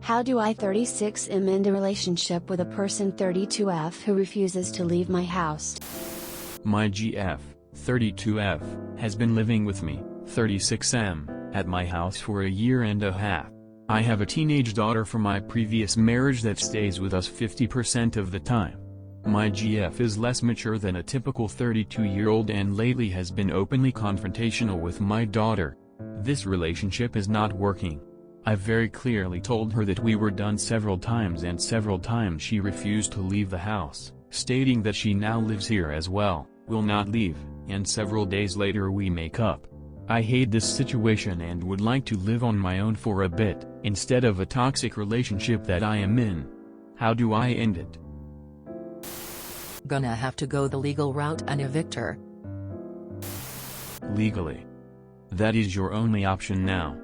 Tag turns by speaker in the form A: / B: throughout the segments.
A: How do I 36 am end a relationship with a person 32F who refuses to leave my house?
B: My GF, 32F, has been living with me, 36M, at my house for a year and a half. I have a teenage daughter from my previous marriage that stays with us 50% of the time. My GF is less mature than a typical 32-year-old and lately has been openly confrontational with my daughter. This relationship is not working. I've very clearly told her that we were done several times and several times she refused to leave the house, stating that she now lives here as well, will not leave, and several days later we make up. I hate this situation and would like to live on my own for a bit, instead of a toxic relationship that I am in. How do I end it?
C: Gonna have to go the legal route and evict her.
B: Legally. That is your only option now.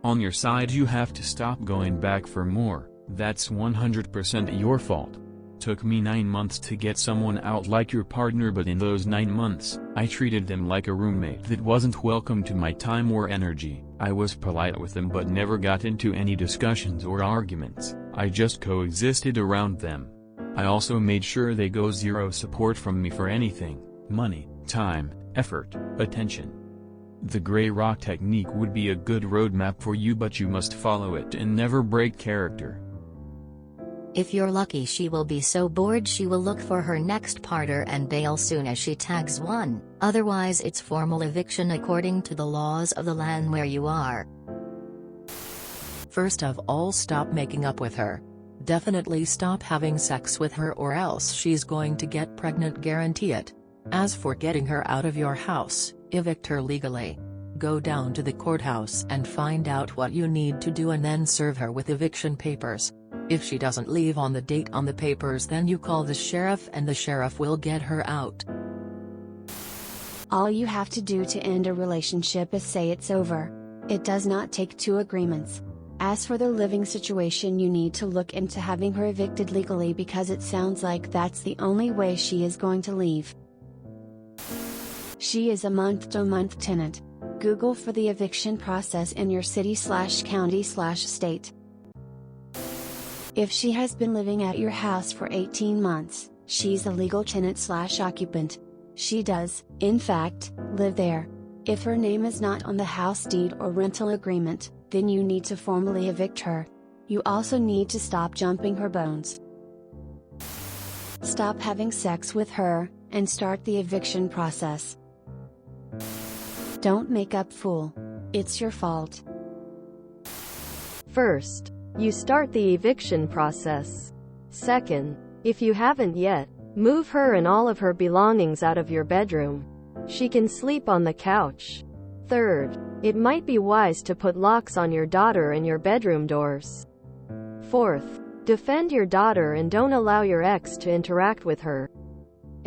B: On your side you have to stop going back for more, that's 100% your fault. Took me 9 months to get someone out like your partner, but in those 9 months, I treated them like a roommate that wasn't welcome to my time or energy. I was polite with them but never got into any discussions or arguments, I just coexisted around them. I also made sure they go zero support from me for anything, money, time, effort, attention. The gray rock technique would be a good roadmap for you, but you must follow it and never break character.
D: If you're lucky, she will be so bored she will look for her next partner and bail soon as she tags one, otherwise it's formal eviction according to the laws of the land where you are.
C: First of all, stop making up with her. Definitely stop having sex with her or else she's going to get pregnant, guarantee it. As for getting her out of your house, evict her legally. Go down to the courthouse and find out what you need to do and then serve her with eviction papers. If she doesn't leave on the date on the papers, then you call the sheriff and the sheriff will get her out.
A: All you have to do to end a relationship is say it's over. It does not take two agreements. As for their living situation, you need to look into having her evicted legally because it sounds like that's the only way she is going to leave. She is a month-to-month tenant. Google for the eviction process in your city/county/state. If she has been living at your house for 18 months, she's a legal tenant/occupant. She does, in fact, live there. If her name is not on the house deed or rental agreement, then you need to formally evict her. You also need to stop jumping her bones. Stop having sex with her, and start the eviction process. Don't make up fool. It's your fault.
E: First, you start the eviction process. Second, if you haven't yet, move her and all of her belongings out of your bedroom. She can sleep on the couch. Third, it might be wise to put locks on your daughter and your bedroom doors. Fourth, defend your daughter and don't allow your ex to interact with her.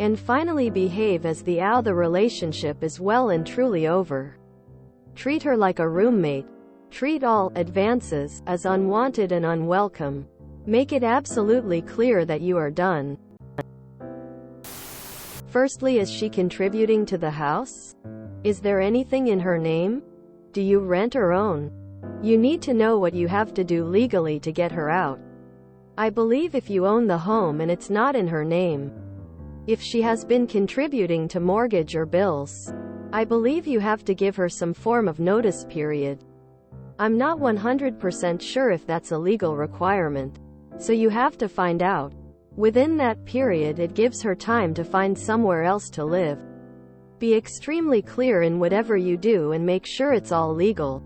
E: And finally, behave as though the relationship is well and truly over. Treat her like a roommate. Treat all advances as unwanted and unwelcome. Make it absolutely clear that you are done. Firstly, is she contributing to the house? Is there anything in her name? Do you rent or own? You need to know what you have to do legally to get her out. I believe if you own the home and it's not in her name, if she has been contributing to mortgage or bills, I believe you have to give her some form of notice period. I'm not 100% sure if that's a legal requirement, so you have to find out. Within that period, it gives her time to find somewhere else to live. Be extremely clear in whatever you do and make sure it's all legal.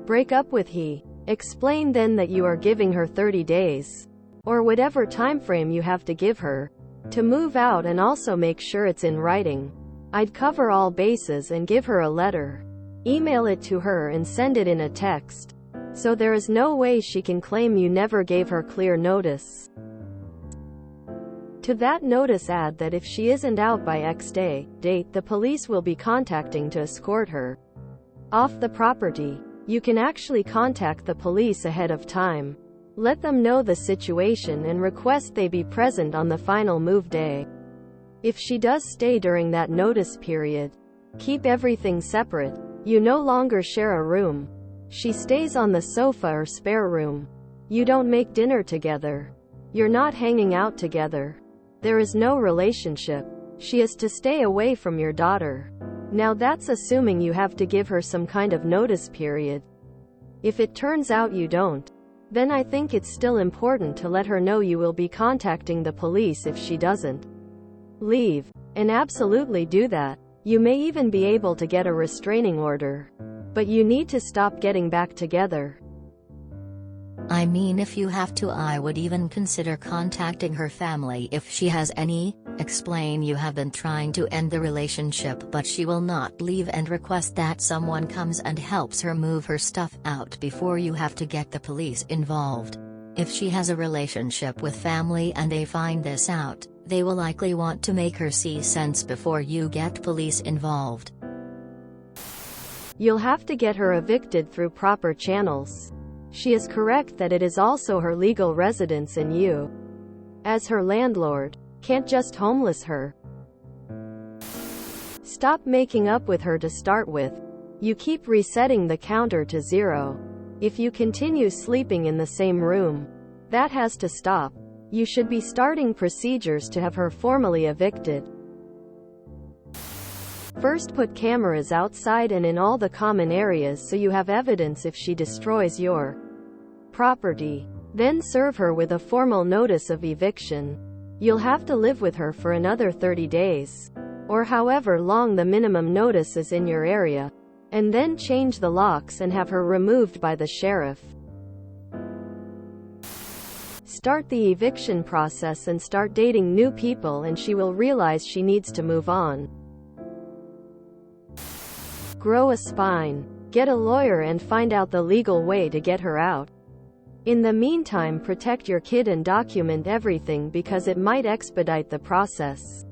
E: Break up with he. Explain then that you are giving her 30 days, or whatever time frame you have to give her, to move out, and also make sure it's in writing. I'd cover all bases and give her a letter. Email it to her and send it in a text, so there is no way she can claim you never gave her clear notice. To that notice, add that if she isn't out by X date, the police will be contacting to escort her off the property. You can actually contact the police ahead of time. Let them know the situation and request they be present on the final move day. If she does stay during that notice period, keep everything separate. You no longer share a room. She stays on the sofa or spare room. You don't make dinner together. You're not hanging out together. There is no relationship. She is to stay away from your daughter. Now that's assuming you have to give her some kind of notice period. If it turns out you don't, then I think it's still important to let her know you will be contacting the police if she doesn't leave. And absolutely do that. You may even be able to get a restraining order. But you need to stop getting back together.
D: I mean, if you have to, I would even consider contacting her family if she has any. Explain you have been trying to end the relationship but she will not leave and request that someone comes and helps her move her stuff out before you have to get the police involved. If she has a relationship with family and they find this out, they will likely want to make her see sense before you get police involved.
E: You'll have to get her evicted through proper channels. She is correct that it is also her legal residence and you, as her landlord, can't just homeless her. Stop making up with her to start with. You keep resetting the counter to 0. If you continue sleeping in the same room, that has to stop. You should be starting procedures to have her formally evicted. First, put cameras outside and in all the common areas so you have evidence if she destroys your property. Then serve her with a formal notice of eviction. You'll have to live with her for another 30 days, or however long the minimum notice is in your area, and then change the locks and have her removed by the sheriff. Start the eviction process and start dating new people and she will realize she needs to move on. Grow a spine. Get a lawyer and find out the legal way to get her out. In the meantime, protect your kid and document everything because it might expedite the process.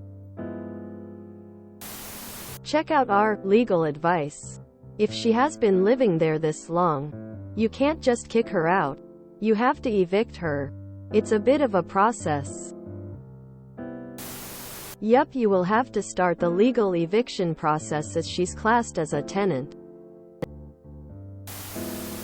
E: Check out our legal advice. If she has been living there this long, you can't just kick her out. You have to evict her. It's a bit of a process. Yup, you will have to start the legal eviction process as she's classed as a tenant.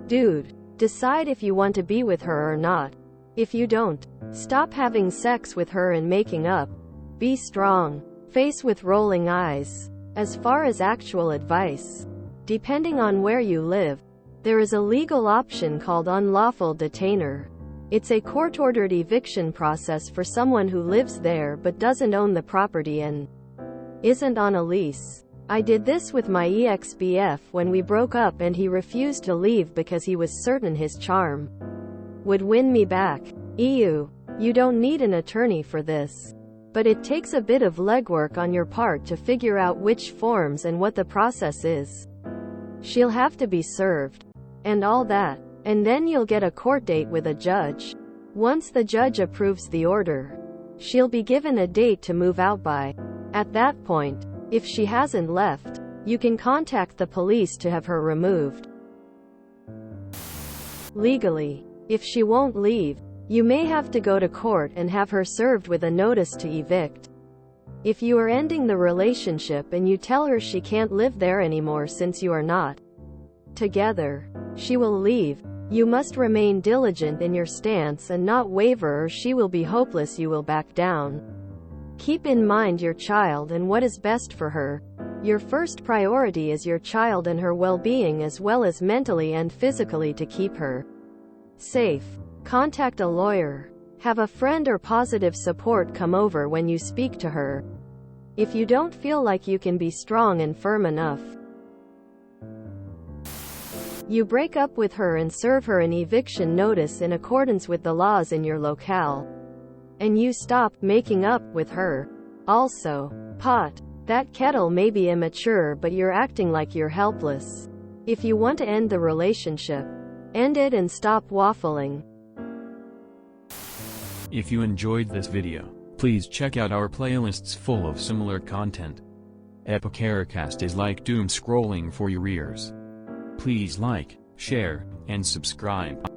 E: Dude, decide if you want to be with her or not. If you don't, stop having sex with her and making up. Be strong. Face with rolling eyes. As far as actual advice, depending on where you live, there is a legal option called unlawful detainer. It's a court-ordered eviction process for someone who lives there but doesn't own the property and isn't on a lease. I did this with my ex-BF when we broke up and he refused to leave because he was certain his charm would win me back. You don't need an attorney for this. But it takes a bit of legwork on your part to figure out which forms and what the process is. She'll have to be served. And all that. And then you'll get a court date with a judge. Once the judge approves the order, she'll be given a date to move out by. At that point, if she hasn't left, you can contact the police to have her removed. Legally, if she won't leave, you may have to go to court and have her served with a notice to evict. If you are ending the relationship and you tell her she can't live there anymore since you are not together, she will leave. You must remain diligent in your stance and not waver or she will be hopeless. You will back down. Keep in mind your child and what is best for her. Your first priority is your child and her well-being as well as mentally and physically to keep her safe. Contact a lawyer. Have a friend or positive support come over when you speak to her. If you don't feel like you can be strong and firm enough, you break up with her and serve her an eviction notice in accordance with the laws in your locale. And you stop making up with her. Also, pot. That kettle may be immature but you're acting like you're helpless. If you want to end the relationship, end it and stop waffling.
B: If you enjoyed this video, please check out our playlists full of similar content. Epicaricast is like doom scrolling for your ears. Please like, share, and subscribe.